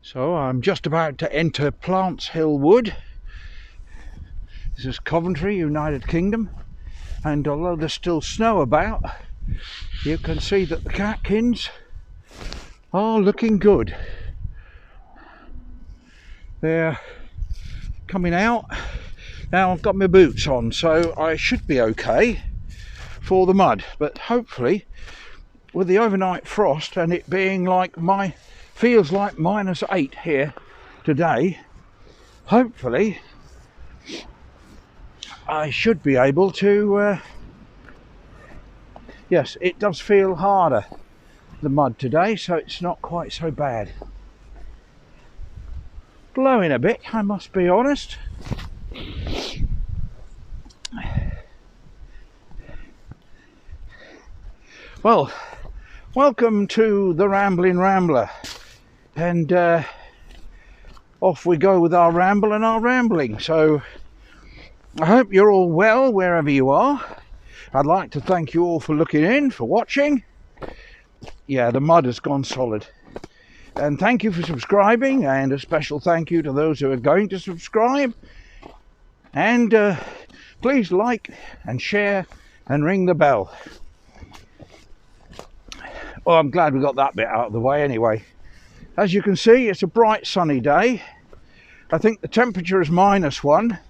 So I'm just about to enter Plants Hill Wood. This is Coventry, United Kingdom, and although there's still snow about, you can see that the catkins are looking good. They're coming out. Now I've got my boots on, so I should be okay for the mud, but hopefully with the overnight frost and it being like feels like -8 here today, hopefully I should be able to yes, it does feel harder, the mud today, so it's not quite so bad. Blowing a bit, I must be honest. Well, welcome to the Rambling Rambler, and off we go with our ramble and our rambling. So I hope you're all well wherever you are. I'd like to thank you all for looking in, for watching. Yeah, the mud has gone solid. And thank you for subscribing, and a special thank you to those who are going to subscribe. And please like and share and ring the bell. Well, I'm glad we got that bit out of the way anyway. As you can see, it's a bright sunny day. I think the temperature is -1,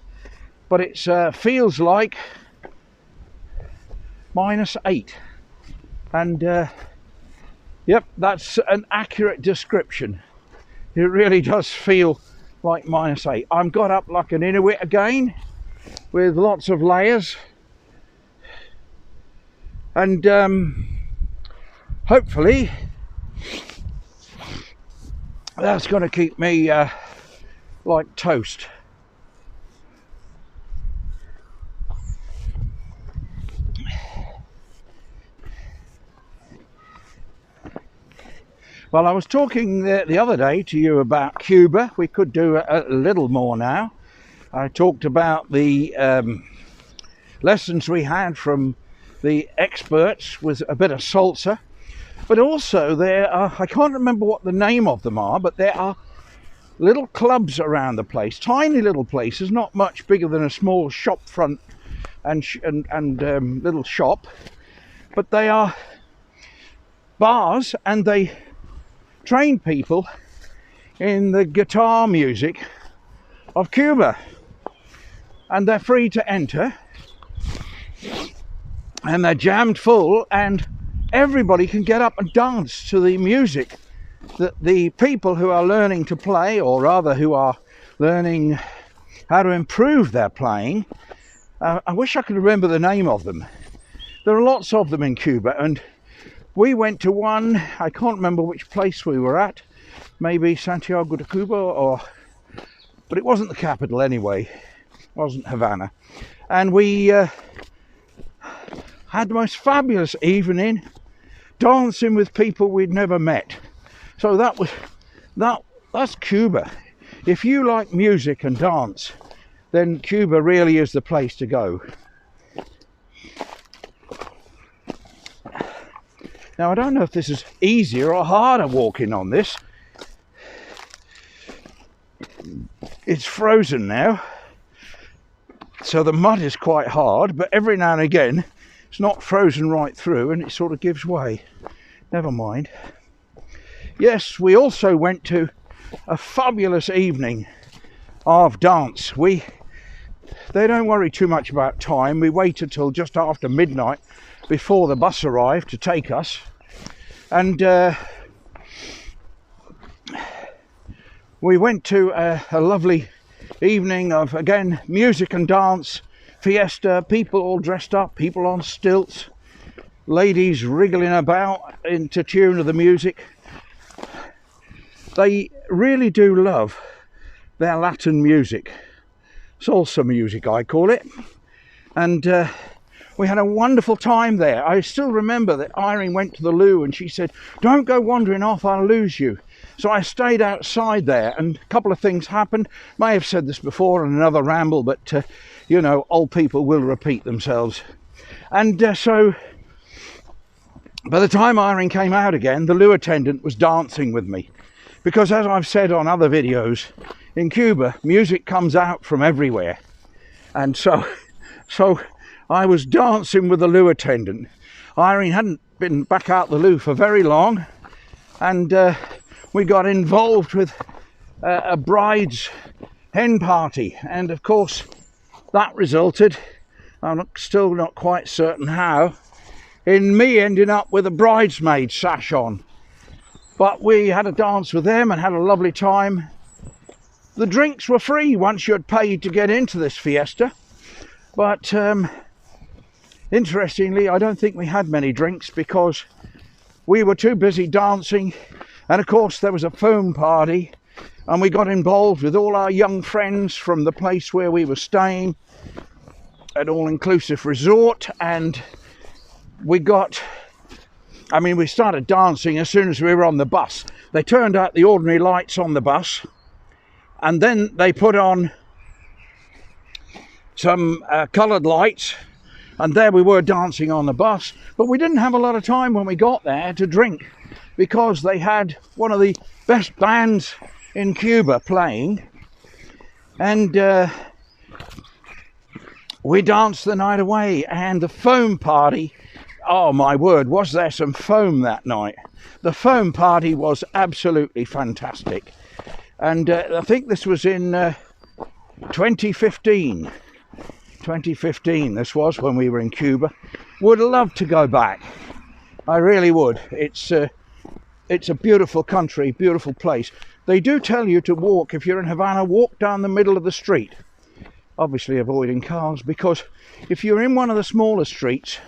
but it feels like -8. And yep, that's an accurate description. It really does feel like -8. I'm got up like an Inuit again, with lots of layers. And hopefully that's going to keep me like toast. Well, I was talking the other day to you about Cuba. We could do a little more now. I talked about the lessons we had from the experts with a bit of salsa. But also there are, I can't remember what the name of them are, but there are little clubs around the place, tiny little places, not much bigger than a small shop front and little shop, but they are bars, and they train people in the guitar music of Cuba, and they're free to enter, and they're jammed full, and everybody can get up and dance to the music that the people who are learning to play, or rather who are learning how to improve their playing. I wish I could remember the name of them. There are lots of them in Cuba, and we went to one, I can't remember which place we were at, maybe Santiago de Cuba, but it wasn't the capital anyway, it wasn't Havana. And we had the most fabulous evening, dancing with people we'd never met. So that's Cuba. If you like music and dance, then Cuba really is the place to go. Now, I don't know if this is easier or harder walking on this. It's frozen now, so the mud is quite hard, but every now and again it's not frozen right through and it sort of gives way. Never mind. Yes, we also went to a fabulous evening of dance. They don't worry too much about time. We waited till just after midnight before the bus arrived to take us, and we went to a lovely evening of, again, music and dance, fiesta, people all dressed up, people on stilts, ladies wriggling about into tune of the music. They really do love their Latin music, salsa music I call it, and we had a wonderful time there. I still remember that Irene went to the loo and she said, "Don't go wandering off, I'll lose you." So I stayed outside there, and a couple of things happened. May have said this before in another ramble, but you know, old people will repeat themselves. And so by the time Irene came out again, the loo attendant was dancing with me. because as I've said on other videos, in Cuba music comes out from everywhere, and so I was dancing with the loo attendant. Irene hadn't been back out the loo for very long, and we got involved with a bride's hen party, and of course that resulted, I'm still not quite certain how, in me ending up with a bridesmaid sash on. But we had a dance with them and had a lovely time. The drinks were free once you had paid to get into this fiesta, but interestingly, I don't think we had many drinks because we were too busy dancing, and of course there was a foam party, and we got involved with all our young friends from the place where we were staying, an all-inclusive resort, and we started dancing as soon as we were on the bus. They turned out the ordinary lights on the bus, and then they put on some coloured lights, and there we were dancing on the bus. But we didn't have a lot of time when we got there to drink, because they had one of the best bands in Cuba playing, and we danced the night away. And the foam party, oh my word, was there some foam that night. The foam party was absolutely fantastic, and I think this was in 2015 this was, when we were in Cuba. Would love to go back, I really would. It's a beautiful country, beautiful place. They do tell you to walk, if you're in Havana, walk down the middle of the street, obviously avoiding cars, because if you're in one of the smaller streets,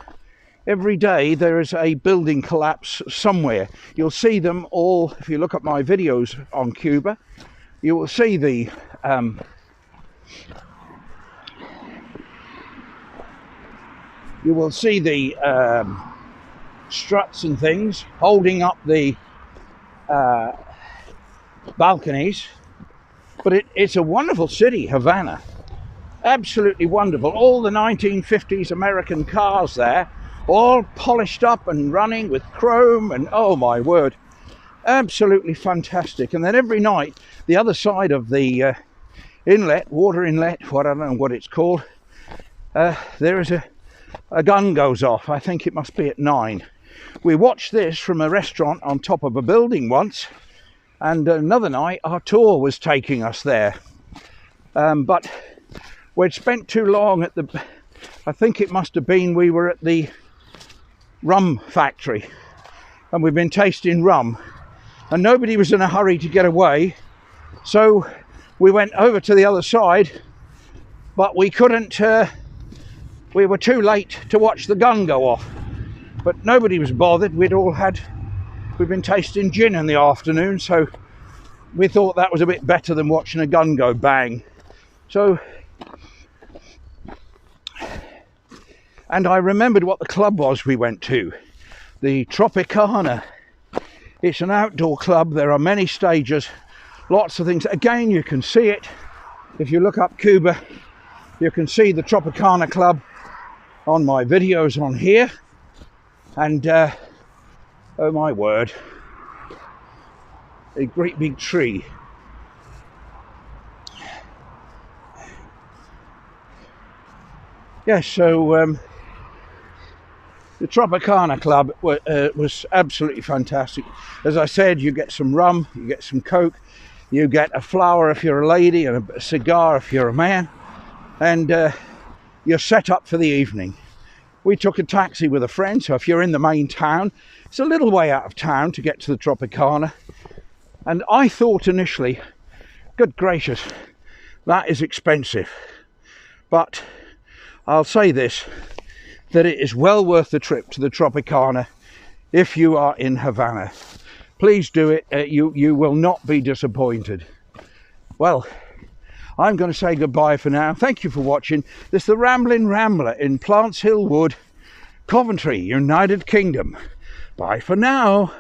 every day there is a building collapse somewhere. You'll see them all, if you look at my videos on Cuba, you will see the struts and things holding up the balconies. But it's a wonderful city, Havana. Absolutely wonderful. All the 1950s American cars there, all polished up and running with chrome, and oh my word, absolutely fantastic. And then every night, the other side of the inlet, water inlet, I don't know what it's called, there is a gun goes off. I think it must be at 9. We watched this from a restaurant on top of a building once, and another night our tour was taking us there, but we'd spent too long at the, I think it must have been, we were at the rum factory, and we've been tasting rum, and nobody was in a hurry to get away, so we went over to the other side, but we couldn't, we were too late to watch the gun go off. But nobody was bothered. We'd been tasting gin in the afternoon, so we thought that was a bit better than watching a gun go bang. So, and I remembered what the club was we went to, the Tropicana. It's an outdoor club. There are many stages, lots of things. Again, you can see it if you look up Cuba. You can see the Tropicana Club on my videos on here, and oh my word, a great big tree. Yes, so the Tropicana Club was absolutely fantastic. As I said, you get some rum, you get some coke, you get a flower if you're a lady, and a cigar if you're a man, and you're set up for the evening. We took a taxi with a friend, so if you're in the main town, it's a little way out of town to get to the Tropicana. And I thought initially, good gracious, that is expensive. But I'll say this, that it is well worth the trip to the Tropicana if you are in Havana. Please do it, you will not be disappointed. Well, I'm going to say goodbye for now. Thank you for watching. This is the Rambling Rambler in Plants Hill Wood, Coventry, United Kingdom. Bye for now.